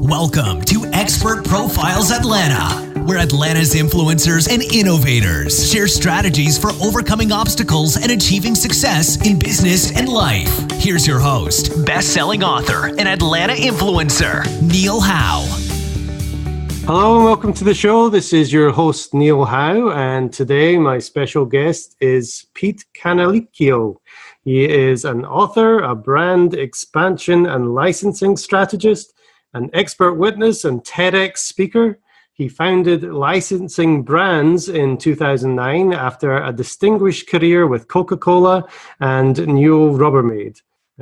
Welcome to Expert Profiles Atlanta, where Atlanta's influencers and innovators share strategies for overcoming obstacles and achieving success in business and life. Here's your host, best-selling author and Atlanta influencer, Neil Howe. Hello and welcome to the show. This is your host, Neil Howe, and today my special guest is Pete Canalichio. He is an author, a brand expansion and licensing strategist, an expert witness and TEDx speaker. He founded Licensing Brands in 2009 after a distinguished career with Coca-Cola and Newell Rubbermaid.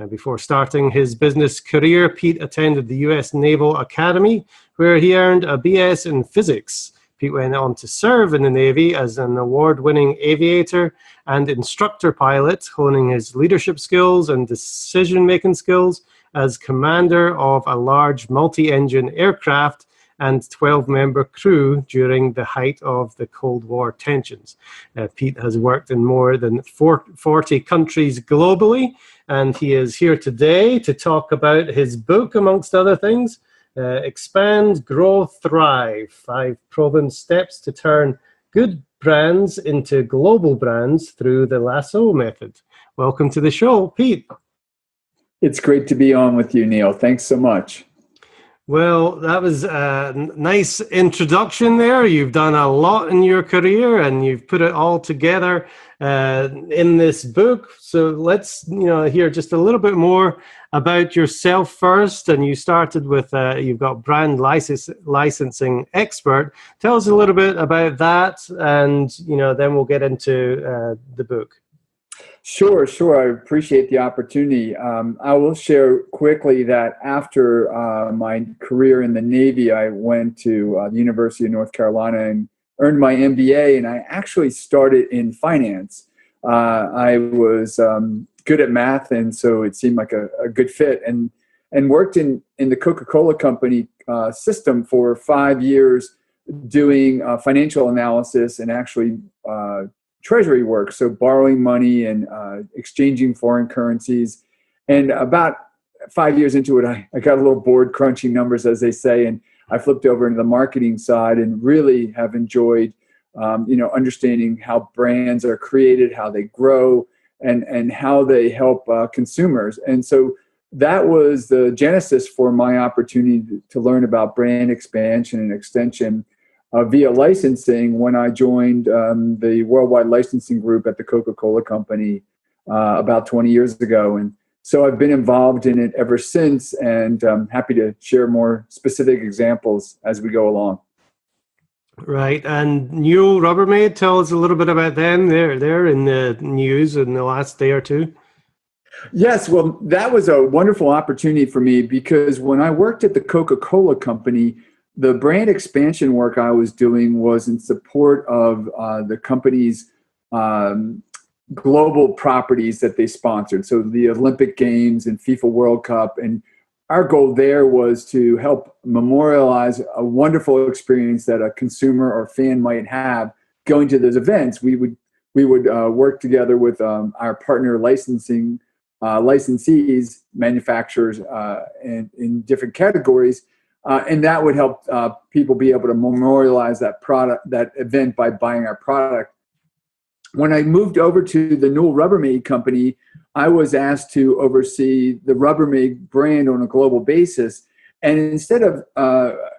Before starting his business career, Pete attended the U.S. Naval Academy, where he earned a BS in physics. Pete went on to serve in the Navy as an award-winning aviator and instructor pilot, honing his leadership skills and decision-making skills as commander of a large multi-engine aircraft and 12-member crew during the height of the Cold War tensions. Pete has worked in more than 40 countries globally, and he is here today to talk about his book, amongst other things, Expand, Grow, Thrive, 5 proven steps to turn good brands into global brands through the LASSO Method. Welcome to the show, Pete. It's great to be on with you, Neil. Thanks so much. Well, that was a nice introduction there. You've done a lot in your career and you've put it all together in this book. So let's hear just a little bit more about yourself first. And you started with, you've got brand licensing expert. Tell us a little bit about that, and then we'll get into the book. Sure. I appreciate the opportunity. I will share quickly that after my career in the Navy, I went to the University of North Carolina and earned my MBA, and I actually started in finance. I was good at math, and so it seemed like a good fit, and worked in the Coca-Cola company system for 5 years doing financial analysis and actually treasury work, so borrowing money and exchanging foreign currencies. And about 5 years into it, I got a little bored crunching numbers, as they say, and I flipped over into the marketing side and really have enjoyed, understanding how brands are created, how they grow, and how they help consumers. And so that was the genesis for my opportunity to learn about brand expansion and extension via licensing when I joined the worldwide licensing group at the Coca-Cola company about 20 years ago. And so I've been involved in it ever since, and I'm happy to share more specific examples as we go along. Right. And Newell Rubbermaid, tell us a little bit about them. They're in the news in the last day or two. Yes, well, that was a wonderful opportunity for me because when I worked at the Coca-Cola company, the brand expansion work I was doing was in support of the company's global properties that they sponsored. So the Olympic Games and FIFA World Cup. And our goal there was to help memorialize a wonderful experience that a consumer or fan might have going to those events. We would work together with our partner licensees, manufacturers, in different categories. And that would help people be able to memorialize that event by buying our product. When I moved over to the Newell Rubbermaid company, I was asked to oversee the Rubbermaid brand on a global basis. And instead of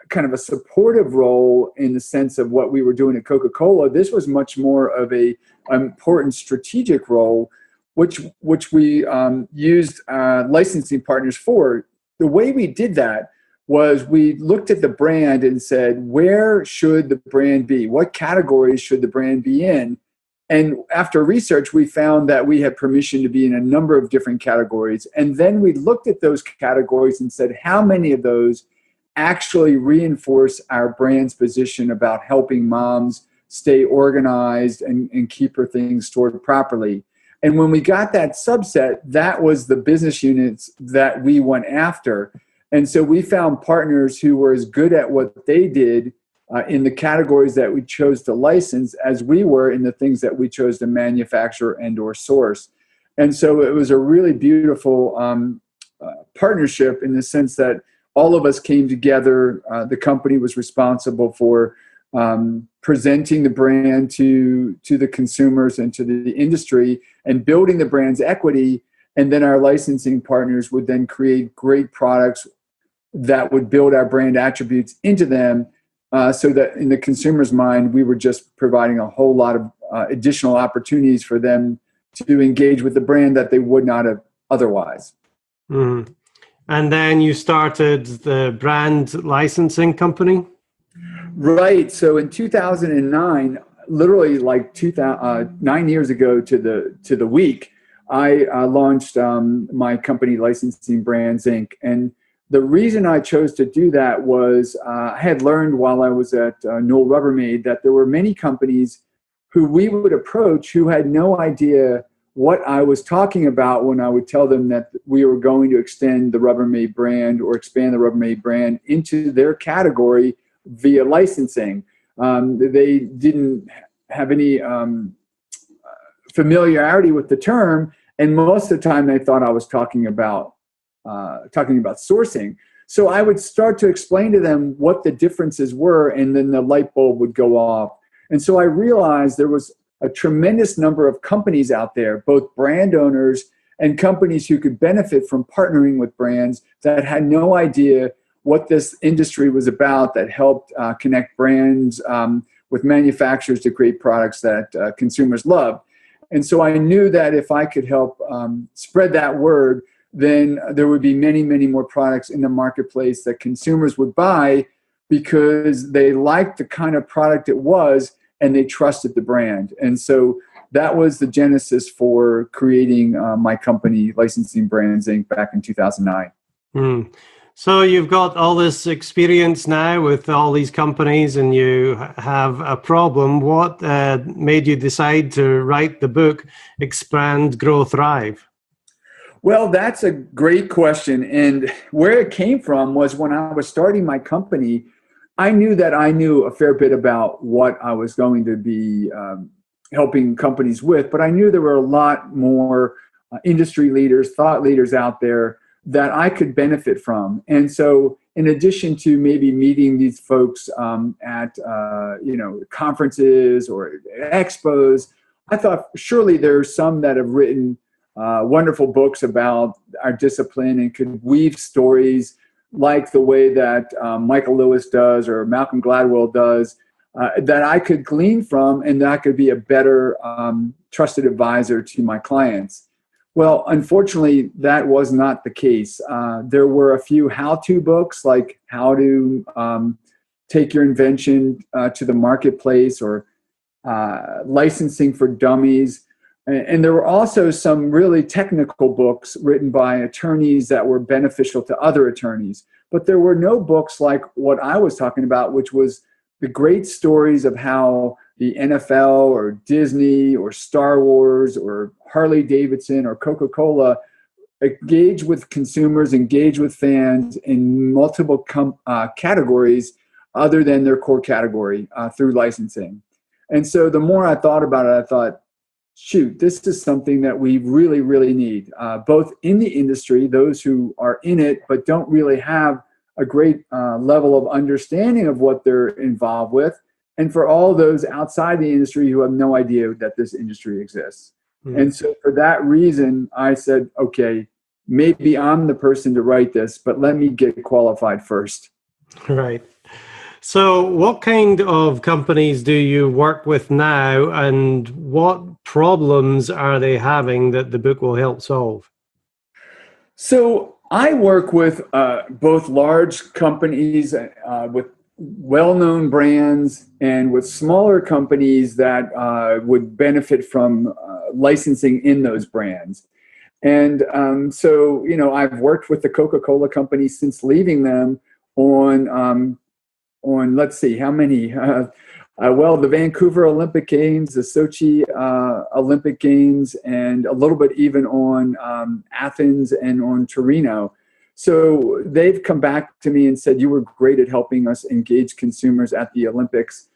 kind of a supportive role in the sense of what we were doing at Coca-Cola, this was much more of an important strategic role, which we used licensing partners for. The way we did that was we looked at the brand and said, where should the brand be? What categories should the brand be in? And after research, we found that we had permission to be in a number of different categories. And then we looked at those categories and said, how many of those actually reinforce our brand's position about helping moms stay organized and keep her things stored properly? And when we got that subset, that was the business units that we went after. And so we found partners who were as good at what they did in the categories that we chose to license as we were in the things that we chose to manufacture and or source. And so it was a really beautiful partnership in the sense that all of us came together. The company was responsible for presenting the brand to the consumers and to the industry and building the brand's equity. And then our licensing partners would then create great products that would build our brand attributes into them, so that in the consumer's mind, we were just providing a whole lot of additional opportunities for them to engage with the brand that they would not have otherwise. Mm. And then you started the brand licensing company? Right. So in 2009, literally like 9 years ago to the week, I launched my company, Licensing Brands Inc. And the reason I chose to do that was I had learned while I was at Newell Rubbermaid that there were many companies who we would approach who had no idea what I was talking about when I would tell them that we were going to extend the Rubbermaid brand or expand the Rubbermaid brand into their category via licensing. They didn't have any familiarity with the term, and most of the time they thought I was talking about sourcing. So I would start to explain to them what the differences were, and then the light bulb would go off. And so I realized there was a tremendous number of companies out there, both brand owners and companies who could benefit from partnering with brands that had no idea what this industry was about, that helped connect brands with manufacturers to create products that consumers love. And so I knew that if I could help spread that word, then there would be many, many more products in the marketplace that consumers would buy because they liked the kind of product it was and they trusted the brand. And so that was the genesis for creating my company, Licensing Brands Inc., back in 2009. Mm. So you've got all this experience now with all these companies and you have a problem. What made you decide to write the book, Expand, Grow, Thrive? Well, that's a great question. And where it came from was when I was starting my company, I knew that I knew a fair bit about what I was going to be helping companies with, but I knew there were a lot more industry leaders, thought leaders out there that I could benefit from. And so in addition to maybe meeting these folks at conferences or expos, I thought surely there's some that have written wonderful books about our discipline and could weave stories like the way that Michael Lewis does or Malcolm Gladwell does, that I could glean from and that I could be a better trusted advisor to my clients. Well, unfortunately, that was not the case. There were a few how-to books like how to take your invention to the marketplace or licensing for dummies. And there were also some really technical books written by attorneys that were beneficial to other attorneys. But there were no books like what I was talking about, which was the great stories of how the NFL or Disney or Star Wars or Harley Davidson or Coca-Cola engage with consumers, engage with fans in multiple categories other than their core category through licensing. And so the more I thought about it, I thought, shoot, this is something that we really, really need, both in the industry, those who are in it but don't really have a great level of understanding of what they're involved with, and for all those outside the industry who have no idea that this industry exists. Mm-hmm. And so for that reason, I said, okay, maybe I'm the person to write this, but let me get qualified first. Right. So what kind of companies do you work with now, and what problems are they having that the book will help solve? So I work with both large companies with well-known brands and with smaller companies that would benefit from licensing in those brands. And so, I've worked with the Coca-Cola company since leaving them on let's see, how many? The Vancouver Olympic Games, the Sochi Olympic Games, and a little bit even on Athens and on Torino. So they've come back to me and said, you were great at helping us engage consumers at the Olympics.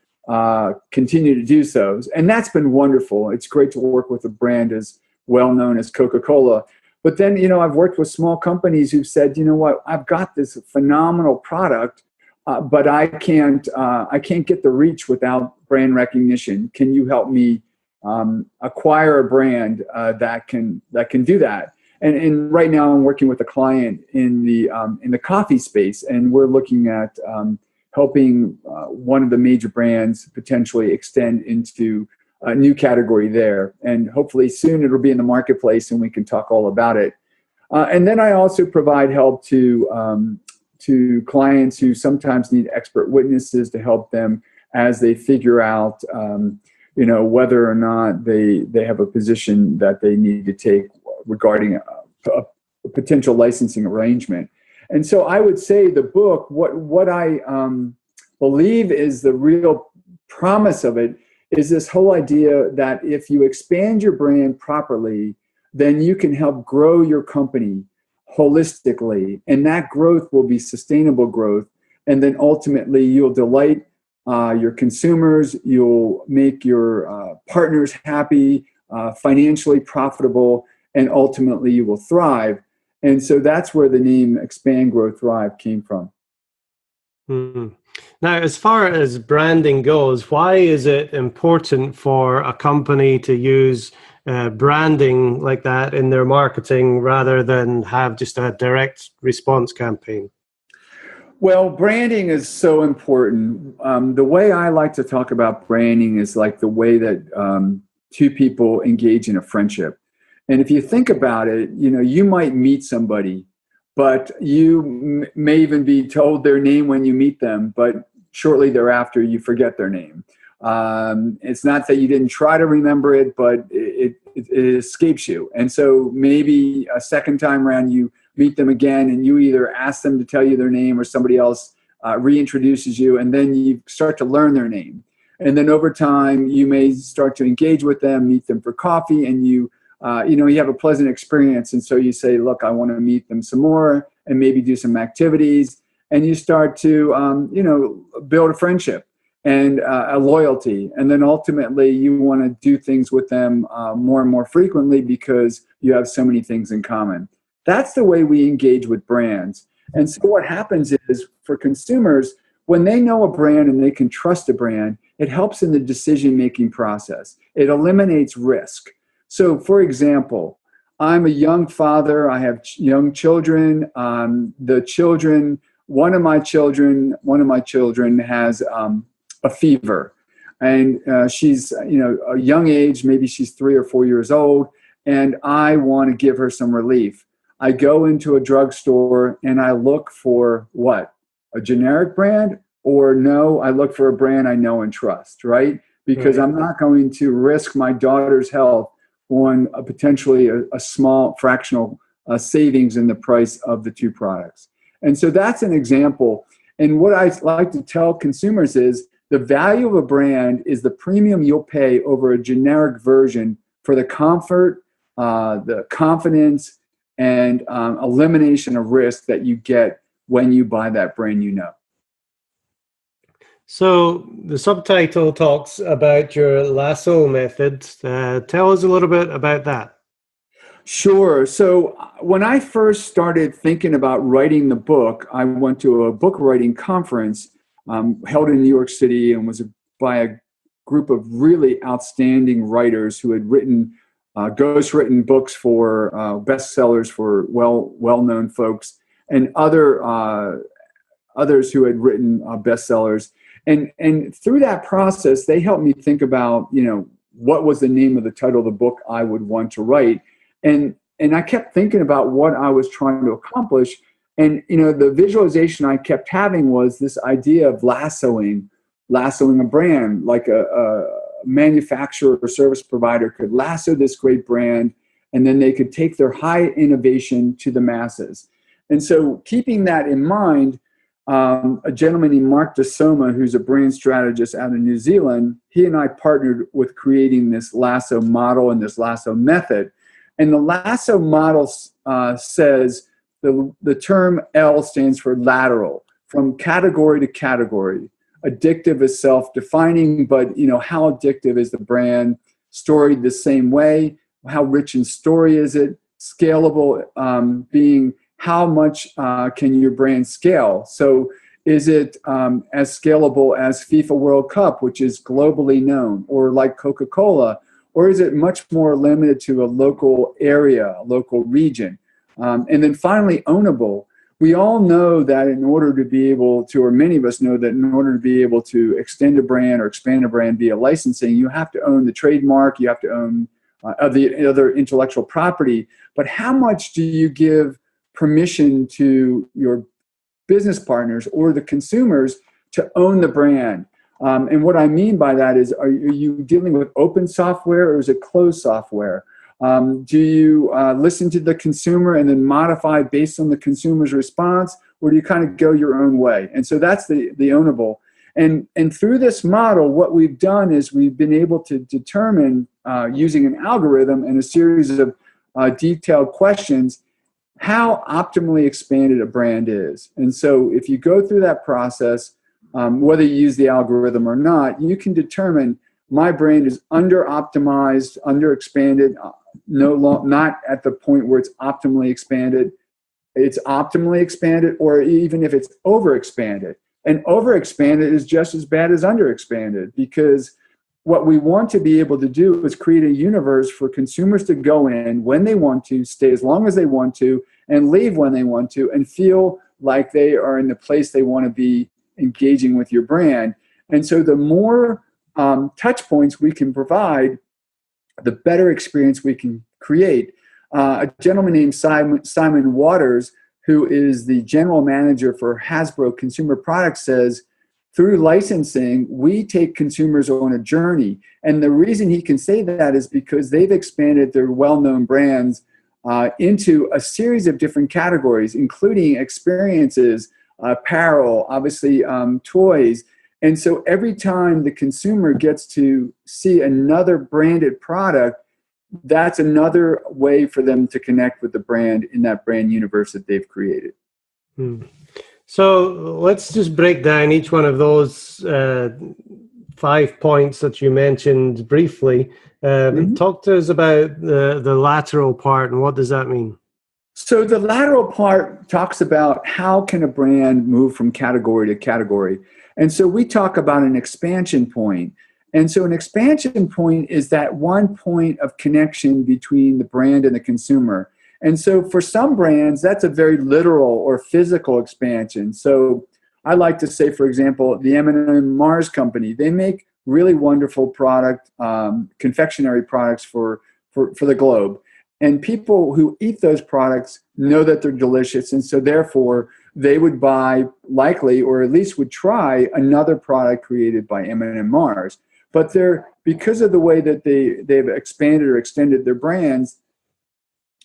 Continue to do so. And that's been wonderful. It's great to work with a brand as well known as Coca-Cola. But then, I've worked with small companies who've said, you know what, I've got this phenomenal product, but I can't get the reach without brand recognition. Can you help me acquire a brand that can do that? And right now I'm working with a client in the coffee space, and we're looking at helping one of the major brands potentially extend into a new category there. And hopefully soon it'll be in the marketplace and we can talk all about it. And then I also provide help to clients who sometimes need expert witnesses to help them as they figure out whether or not they have a position that they need to take regarding a potential licensing arrangement. And so I would say the book, what I believe is the real promise of it, is this whole idea that if you expand your brand properly, then you can help grow your company holistically. And that growth will be sustainable growth. And then ultimately you'll delight your consumers, you'll make your partners happy, financially profitable, and ultimately you will thrive. And so that's where the name Expand, Grow, Thrive came from. Mm-hmm. Now, as far as branding goes, why is it important for a company to use branding like that in their marketing rather than have just a direct response campaign? Well, branding is so important. The way I like to talk about branding is like the way that two people engage in a friendship. And if you think about it, you might meet somebody, but you may even be told their name when you meet them, but shortly thereafter you forget their name. It's not that you didn't try to remember it, but it escapes you. And so maybe a second time around you meet them again and you either ask them to tell you their name or somebody else reintroduces you, and then you start to learn their name. And then over time you may start to engage with them, meet them for coffee, and you have a pleasant experience. And so you say, look, I want to meet them some more and maybe do some activities. And you start to, build a friendship and a loyalty. And then ultimately you want to do things with them more and more frequently because you have so many things in common. That's the way we engage with brands. And so what happens is for consumers, when they know a brand and they can trust a brand, it helps in the decision-making process. It eliminates risk. So, for example, I'm a young father. I have young children. One of my children has a fever, and she's a young age. Maybe she's 3 or 4 years old, and I want to give her some relief. I go into a drugstore and I look for what? A generic brand? Or no, I look for a brand I know and trust, right? Because I'm not going to risk my daughter's health on potentially a small fractional savings in the price of the two products. And so that's an example. And what I like to tell consumers is the value of a brand is the premium you'll pay over a generic version for the comfort, the confidence, and elimination of risk that you get when you buy that brand you know. So the subtitle talks about your LASSO method. Tell us a little bit about that. Sure. So when I first started thinking about writing the book, I went to a book writing conference held in New York City and was by a group of really outstanding writers who had written ghostwritten books for bestsellers for well-known folks, and others who had written bestsellers. And through that process, they helped me think about, what was the name of the title of the book I would want to write. And I kept thinking about what I was trying to accomplish. And, the visualization I kept having was this idea of lassoing a brand, like a manufacturer or service provider could lasso this great brand, and then they could take their high innovation to the masses. And so keeping that in mind, a gentleman named Mark DeSoma, who's a brand strategist out of New Zealand, he and I partnered with creating this LASSO model and this LASSO method. And the LASSO model says the term L stands for lateral, from category to category. Addictive is self-defining, but how addictive is the brand? Storied the same way. How rich in story is it? scalable being how much can your brand scale? So is it as scalable as FIFA World Cup, which is globally known, or like Coca-Cola, or is it much more limited to a local area, a local region? And then finally, ownable. We all know that in order to be able to, or many of us know that in order to be able to extend a brand or expand a brand via licensing, you have to own the trademark, you have to own the other intellectual property. But how much do you give permission to your business partners or the consumers to own the brand? And what I mean by that is, are you dealing with open software or is it closed software? Do you listen to the consumer and then modify based on the consumer's response, or do you kind of go your own way? And so that's the ownable. And through this model, what we've done is we've been able to determine using an algorithm and a series of detailed questions how optimally expanded a brand is. And so if you go through that process, whether you use the algorithm or not, you can determine my brand is under-optimized, under-expanded, not at the point where it's optimally expanded. It's optimally expanded, or even if it's overexpanded. And overexpanded is just as bad as underexpanded, because what we want to be able to do is create a universe for consumers to go in when they want to, stay as long as they want to, and leave when they want to, and feel like they are in the place they want to be engaging with your brand. And so the more touch points we can provide, the better experience we can create. A gentleman named Simon Waters, who is the general manager for Hasbro Consumer Products, says, through licensing, we take consumers on a journey. And the reason he can say that is because they've expanded their well-known brands into a series of different categories, including experiences, apparel, obviously toys. And so every time the consumer gets to see another branded product, that's another way for them to connect with the brand in that brand universe that they've created. So let's just break down each one of those 5 points that you mentioned briefly. Talk to us about the lateral part, and what does that mean? So the lateral part talks about how can a brand move from category to category. And so we talk about an expansion point. And so an expansion point is that one point of connection between the brand and the consumer. And so for some brands, that's a very literal or physical expansion. So I like to say, for example, the M&M Mars Company, they make really wonderful product, confectionery products for the globe. And people who eat those products know that they're delicious. And so therefore, they would buy likely, or at least would try, another product created by M&M Mars. But because of the way that they've expanded or extended their brands,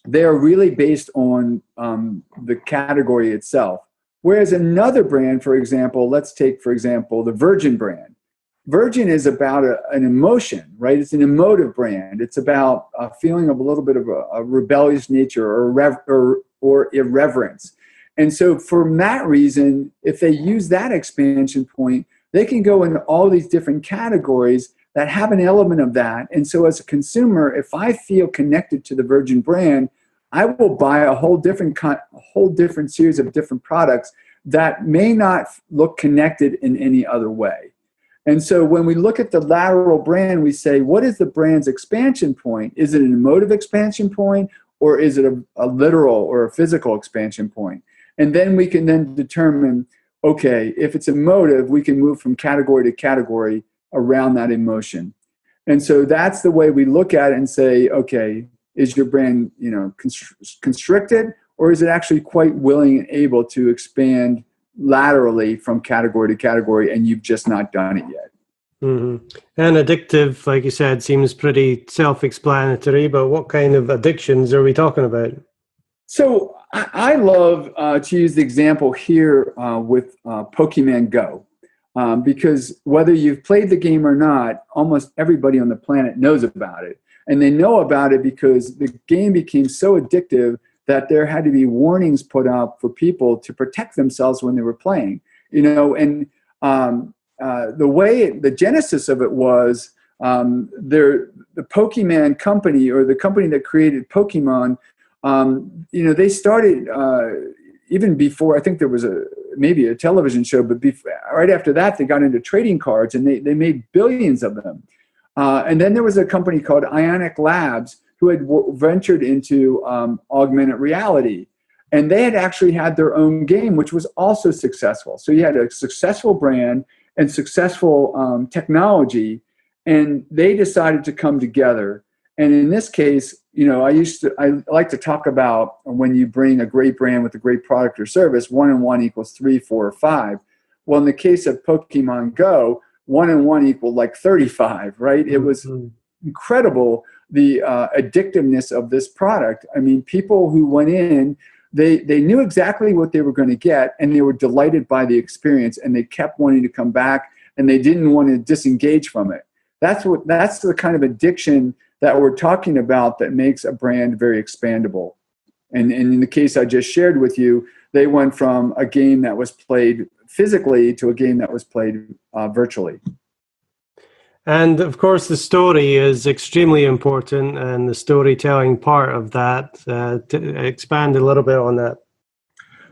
they are really based on the category itself. Whereas another brand, for example, let's take, for example, the Virgin brand. Virgin is about an emotion, right? It's an emotive brand. It's about a feeling of a little bit of a rebellious nature or irreverence. And so for that reason, if they use that expansion point, they can go into all these different categories that have an element of that. And so as a consumer, if I feel connected to the Virgin brand, I will buy a whole different series of different products that may not look connected in any other way. And so when we look at the lateral brand, we say, what is the brand's expansion point? Is it an emotive expansion point, or is it a literal or a physical expansion point? And then we can then determine, okay, if it's emotive, we can move from category to category around that emotion. And so that's the way we look at it and say, okay, is your brand, constricted, or is it actually quite willing and able to expand laterally from category to category, and you've just not done it yet? Mm-hmm. And addictive, like you said, seems pretty self-explanatory, but what kind of addictions are we talking about? So I love to use the example here with Pokemon Go, because whether you've played the game or not, almost everybody on the planet knows about it. And they know about it because the game became so addictive that there had to be warnings put up for people to protect themselves when they were playing. And the genesis of it was the Pokemon company, or the company that created Pokemon, they started even before. I think there was maybe a television show, but right after that, they got into trading cards, and they made billions of them. And then there was a company called Ionic Labs who had ventured into augmented reality. And they had actually had their own game, which was also successful. So you had a successful brand and successful technology, and they decided to come together. And in this case, I like to talk about when you bring a great brand with a great product or service, 1 and 1 equals 3, 4, or 5. Well, in the case of Pokemon Go, 1 and 1 equaled like 35, right? It was incredible, the addictiveness of this product. I mean, people who went in, they knew exactly what they were going to get, and they were delighted by the experience, and they kept wanting to come back, and they didn't want to disengage from it. That's the kind of addiction that we're talking about that makes a brand very expandable. And in the case I just shared with you, they went from a game that was played physically to a game that was played virtually. And of course, the story is extremely important, and the storytelling part of that. To expand a little bit on that.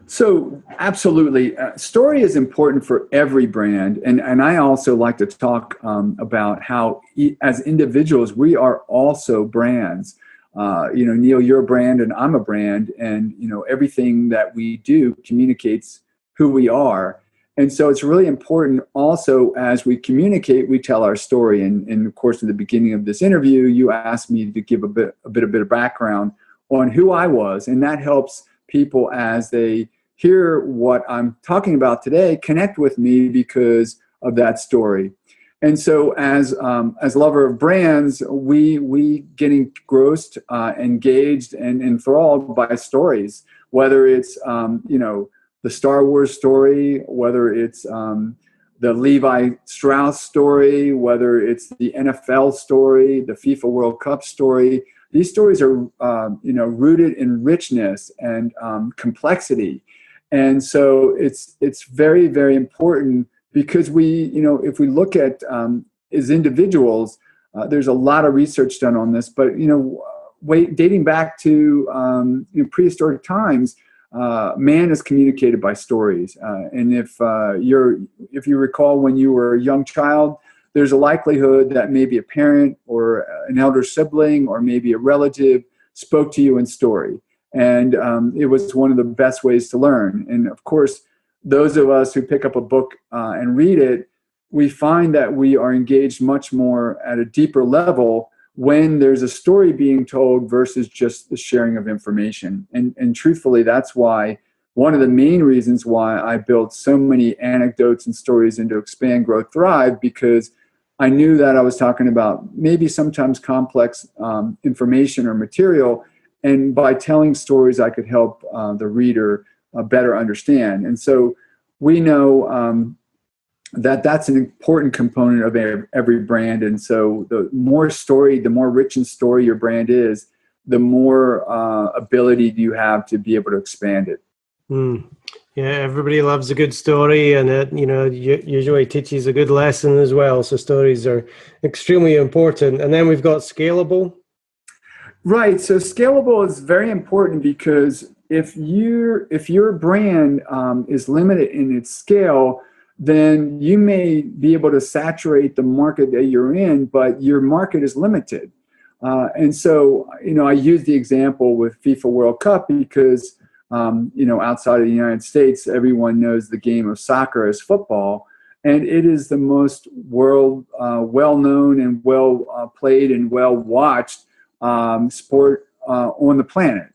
So absolutely. Story is important for every brand. And I also like to talk about how as individuals, we are also brands. Neil, you're a brand and I'm a brand. And, everything that we do communicates who we are. And so it's really important also as we communicate, we tell our story. And of course, in the beginning of this interview, you asked me to give a bit of background on who I was. And that helps people as they hear what I'm talking about today, connect with me because of that story. And so as lover of brands, we get engrossed, engaged, and enthralled by stories, whether it's, the Star Wars story, whether it's the Levi Strauss story, whether it's the NFL story, the FIFA World Cup story. These stories are, rooted in richness and complexity. And so it's very, very important because if we look at as individuals, there's a lot of research done on this, but, dating back to prehistoric times, man is communicated by stories. And if you recall when you were a young child, there's a likelihood that maybe a parent or an elder sibling or maybe a relative spoke to you in story. And it was one of the best ways to learn. And of course, those of us who pick up a book and read it, we find that we are engaged much more at a deeper level when there's a story being told versus just the sharing of information. And truthfully, that's why one of the main reasons why I built so many anecdotes and stories into Expand, Grow, Thrive, because I knew that I was talking about maybe sometimes complex information or material. And by telling stories, I could help the reader better understand. And so we know that's an important component of every brand. And so the more rich in story your brand is, the more ability you have to be able to expand it. Yeah, everybody loves a good story, and it usually teaches a good lesson as well. So stories are extremely important. And then we've got Scalable. Right. So Scalable is very important because if your brand is limited in its scale, then you may be able to saturate the market that you're in, but your market is limited. And so, I use the example with FIFA World Cup because, outside of the United States, everyone knows the game of soccer as football. And it is the most well-known and well-played and well-watched sport on the planet.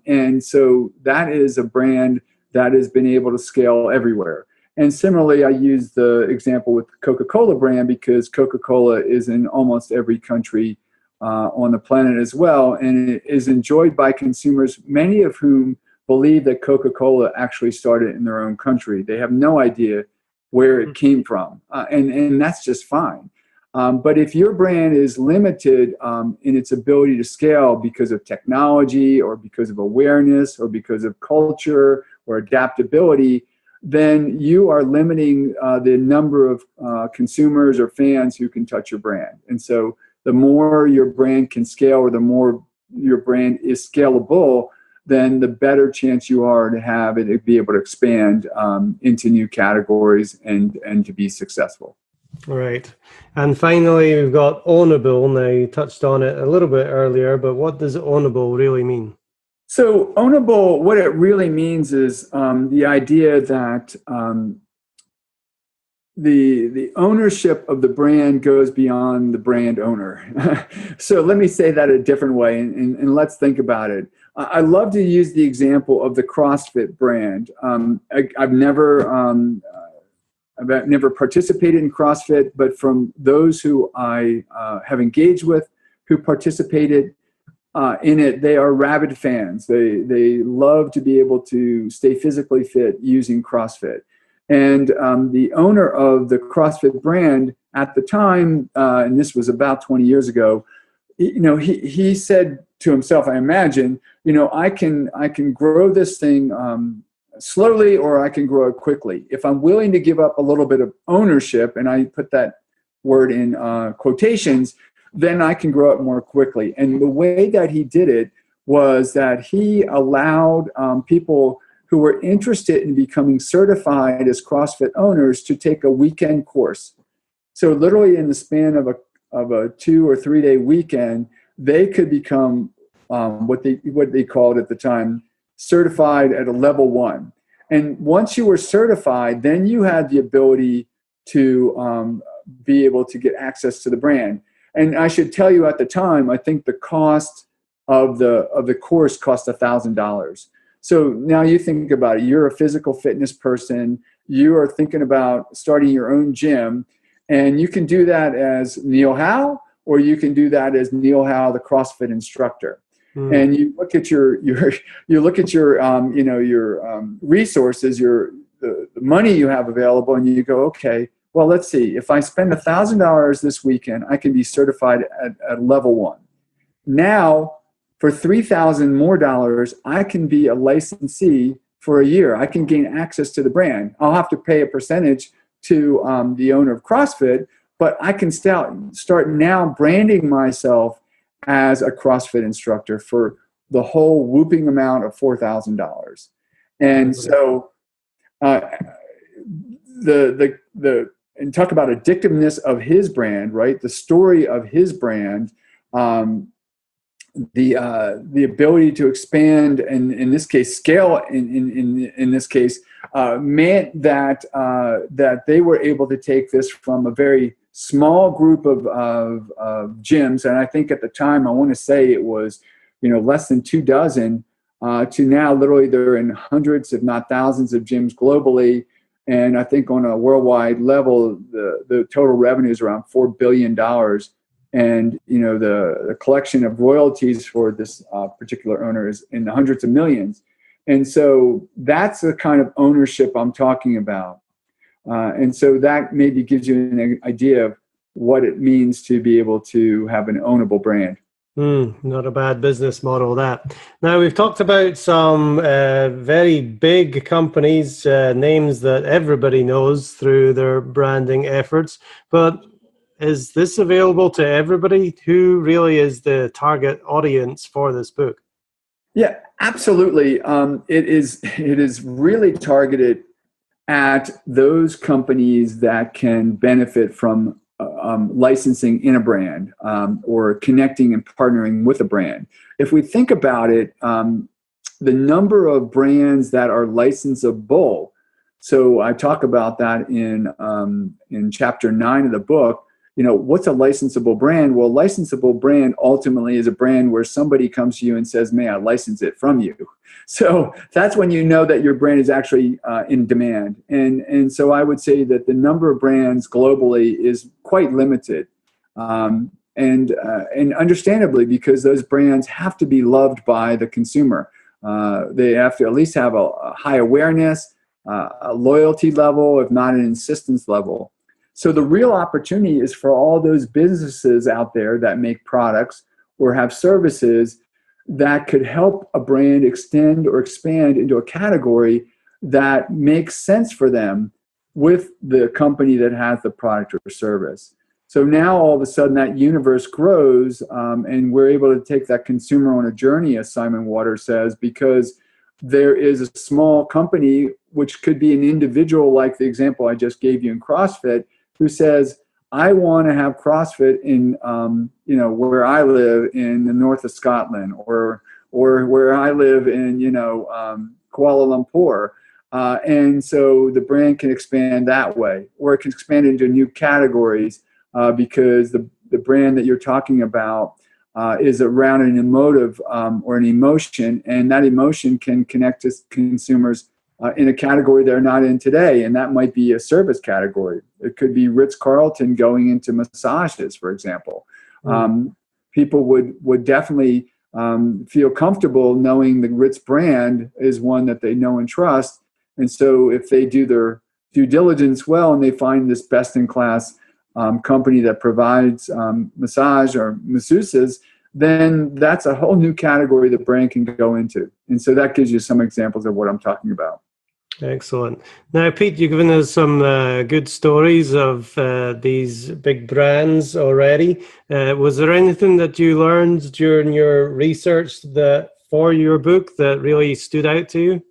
And so that is a brand that has been able to scale everywhere. And similarly, I use the example with the Coca-Cola brand because Coca-Cola is in almost every country on the planet as well. And it is enjoyed by consumers, many of whom believe that Coca-Cola actually started in their own country. They have no idea where it came from. And that's just fine. But if your brand is limited in its ability to scale because of technology or because of awareness or because of culture or adaptability, then you are limiting the number of consumers or fans who can touch your brand. And so the more your brand can scale or the more your brand is scalable, then the better chance you are to have it to be able to expand into new categories and to be successful. Right. And finally, we've got Ownable. Now, you touched on it a little bit earlier, but what does Ownable really mean? So Ownable, what it really means is the idea that the ownership of the brand goes beyond the brand owner. So let me say that a different way, and let's think about it. I love to use the example of the CrossFit brand. I've never participated in CrossFit, but from those who I have engaged with, who participated in it, they are rabid fans. They love to be able to stay physically fit using CrossFit. And the owner of the CrossFit brand at the time, and this was about 20 years ago, he said to himself, I imagine, I can grow this thing slowly, or I can grow it quickly. If I'm willing to give up a little bit of ownership, and I put that word in quotations, then I can grow it more quickly. And the way that he did it was that he allowed people who were interested in becoming certified as CrossFit owners to take a weekend course. So literally in the span of a 2 or 3 day weekend, they could become what they called at the time certified at a level 1. And once you were certified, then you had the ability to be able to get access to the brand. And I should tell you, at the time, I think the cost of the course cost $1,000. So now you think about it. You're a physical fitness person. You are thinking about starting your own gym, and you can do that as Neil Howe, or you can do that as Neil Howe, the CrossFit instructor. And you look at your resources, the money you have available, and you go, okay, well, let's see. If I spend $1,000 this weekend, I can be certified at level 1. Now, for $3,000 more, I can be a licensee for a year. I can gain access to the brand. I'll have to pay a percentage to the owner of CrossFit, but I can start now branding myself as a CrossFit instructor for the whole whooping amount of $4,000. And so and talk about addictiveness of his brand, right? The story of his brand, the ability to expand, and in this case scale, in this case meant that they were able to take this from a very small group of gyms, and I think at the time, I want to say it was less than 2 dozen, to now literally they're in hundreds, if not thousands, of gyms globally. And I think on a worldwide level, the total revenue is around $4 billion. And, the collection of royalties for this particular owner is in the hundreds of millions. And so that's the kind of ownership I'm talking about. And so that maybe gives you an idea of what it means to be able to have an ownable brand. Not a bad business model, that. Now, we've talked about some very big companies, names that everybody knows through their branding efforts, but is this available to everybody? Who really is the target audience for this book? Yeah, absolutely. It is really targeted at those companies that can benefit from licensing in a brand, or connecting and partnering with a brand. If we think about it, the number of brands that are licensable, so I talk about that in chapter 9 of the book. What's a licensable brand? Well, licensable brand ultimately is a brand where somebody comes to you and says, may I license it from you? So that's when you know that your brand is actually in demand. And so I would say that the number of brands globally is quite limited. And understandably, because those brands have to be loved by the consumer. They have to at least have a high awareness, a loyalty level, if not an insistence level. So the real opportunity is for all those businesses out there that make products or have services that could help a brand extend or expand into a category that makes sense for them with the company that has the product or service. So now all of a sudden that universe grows, and we're able to take that consumer on a journey, as Simon Waters says, because there is a small company, which could be an individual, like the example I just gave you in CrossFit, who says, I want to have CrossFit in, where I live in the north of Scotland, or where I live in, Kuala Lumpur. And so the brand can expand that way, or it can expand into new categories because the brand that you're talking about is around an emotive or an emotion, and that emotion can connect to consumers in a category they're not in today, and that might be a service category. It could be Ritz-Carlton going into massages, for example. People would definitely feel comfortable knowing the Ritz brand is one that they know and trust, and so if they do their due diligence well and they find this best-in-class company that provides massage or masseuses, then that's a whole new category the brand can go into. And so that gives you some examples of what I'm talking about. Excellent. Now, Pete, you've given us some good stories of these big brands already. Was there anything that you learned during your research for your book that really stood out to you?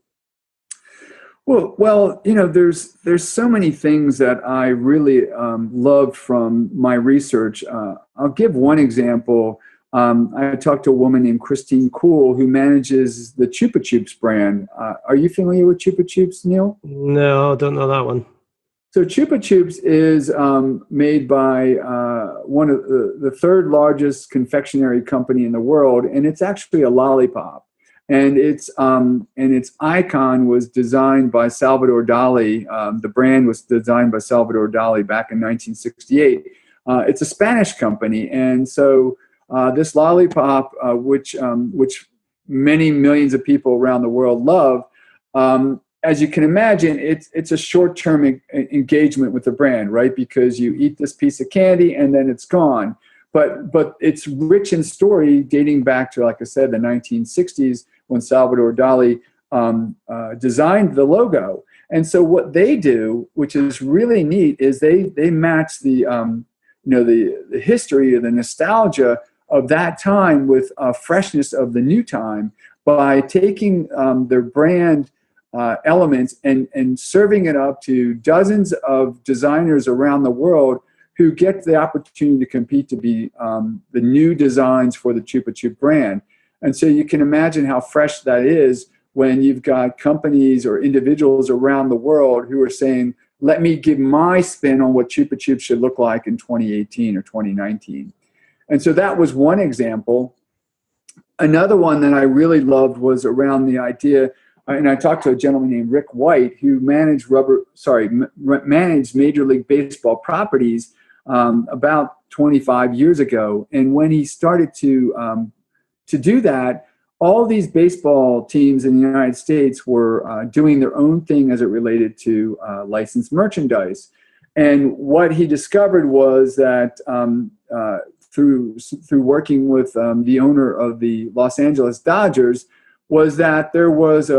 Well, there's so many things that I really loved from my research. I'll give one example. I talked to a woman named Christine Kuhl who manages the Chupa Chups brand. Are you familiar with Chupa Chups, Neil? No, I don't know that one. So Chupa Chups is made by one of the third largest confectionery company in the world, and it's actually a lollipop. And its icon was designed by Salvador Dali. The brand was designed by Salvador Dali back in 1968. It's a Spanish company, and so this lollipop, which many millions of people around the world love, as you can imagine, it's a short-term engagement with the brand, right? Because you eat this piece of candy and then it's gone. But it's rich in story dating back to, like I said, the 1960s when Salvador Dali designed the logo. And so what they do, which is really neat, is they match the history or the nostalgia of that time with freshness of the new time by taking their brand elements and serving it up to dozens of designers around the world who get the opportunity to compete to be the new designs for the Chupa Chup brand. And so you can imagine how fresh that is when you've got companies or individuals around the world who are saying, let me give my spin on what Chupa Chups should look like in 2018 or 2019. And so that was one example. Another one that I really loved was around the idea, and I talked to a gentleman named Rick White who managed Major League Baseball properties about 25 years ago. And when he started to do that, all these baseball teams in the United States were doing their own thing as it related to licensed merchandise. And what he discovered was that through working with the owner of the Los Angeles Dodgers, was that there was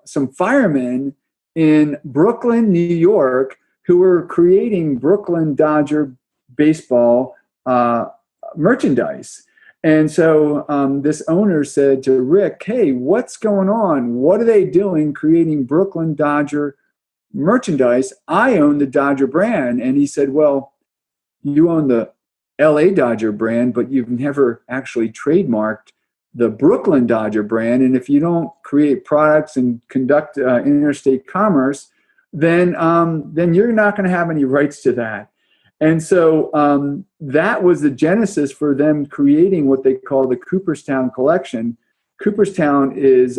some firemen in Brooklyn, New York, who were creating Brooklyn Dodger baseball merchandise. And so this owner said to Rick, hey, what's going on? What are they doing creating Brooklyn Dodger merchandise? I own the Dodger brand. And he said, well, you own the LA Dodger brand, but you've never actually trademarked the Brooklyn Dodger brand. And if you don't create products and conduct interstate commerce, then you're not going to have any rights to that. And so that was the genesis for them creating what they call the Cooperstown collection. Cooperstown is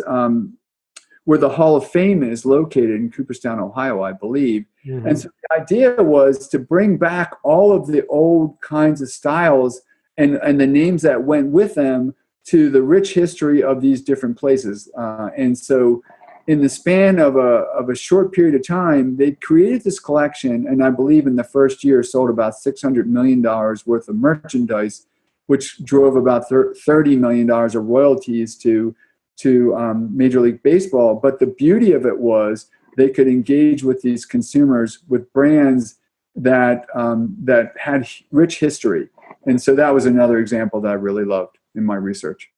where the Hall of Fame is located in Cooperstown, Ohio, I believe. Mm-hmm. And so the idea was to bring back all of the old kinds of styles and the names that went with them to the rich history of these different places. And so in the span of a short period of time, they created this collection, and I believe in the first year sold about $600 million worth of merchandise, which drove about $30 million of royalties to Major League Baseball. But the beauty of it was they could engage with these consumers with brands that had rich history. And so that was another example that I really loved in my research.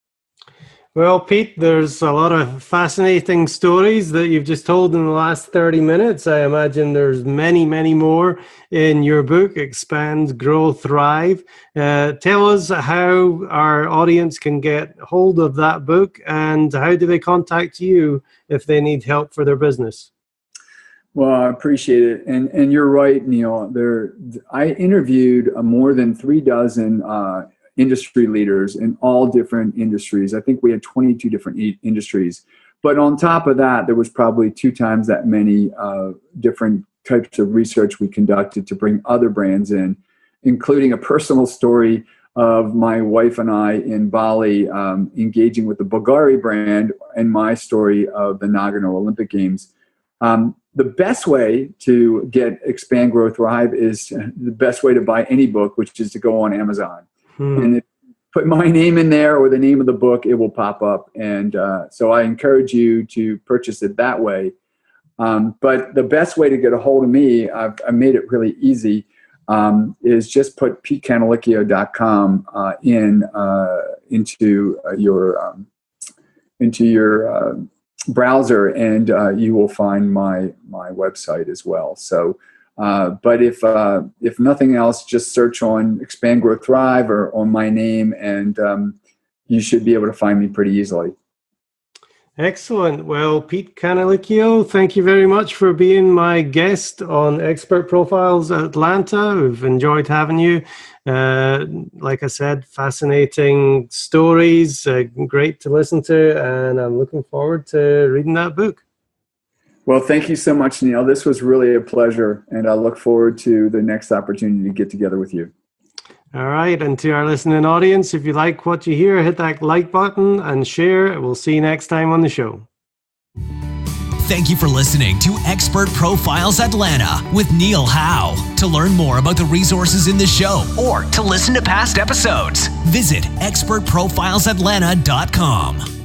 Well, Pete, there's a lot of fascinating stories that you've just told in the last 30 minutes. I imagine there's many, many more in your book, Expand, Grow, Thrive. Tell us how our audience can get hold of that book, and how do they contact you if they need help for their business? Well, I appreciate it. And you're right, Neil. I interviewed more than 36 industry leaders in all different industries. I think we had 22 different industries. But on top of that, there was probably 2 times that many different types of research we conducted to bring other brands in, including a personal story of my wife and I in Bali engaging with the Bulgari brand, and my story of the Nagano Olympic Games. The best way to get Expand, Grow, Thrive is the best way to buy any book, which is to go on Amazon. And if you put my name in there or the name of the book, it will pop up. And so I encourage you to purchase it that way. But the best way to get a hold of me, I made it really easy, is just put PeteCanalichio.com into your browser, and you will find my website as well. So. But if nothing else, just search on Expand, Grow, Thrive or on my name, and you should be able to find me pretty easily. Excellent. Well, Pete Canalichio, thank you very much for being my guest on Expert Profiles Atlanta. We've enjoyed having you. Like I said, fascinating stories, great to listen to, and I'm looking forward to reading that book. Well, thank you so much, Neil. This was really a pleasure, and I look forward to the next opportunity to get together with you. All right, and to our listening audience, if you like what you hear, hit that like button and share. We'll see you next time on the show. Thank you for listening to Expert Profiles Atlanta with Neil Howe. To learn more about the resources in the show or to listen to past episodes, visit expertprofilesatlanta.com.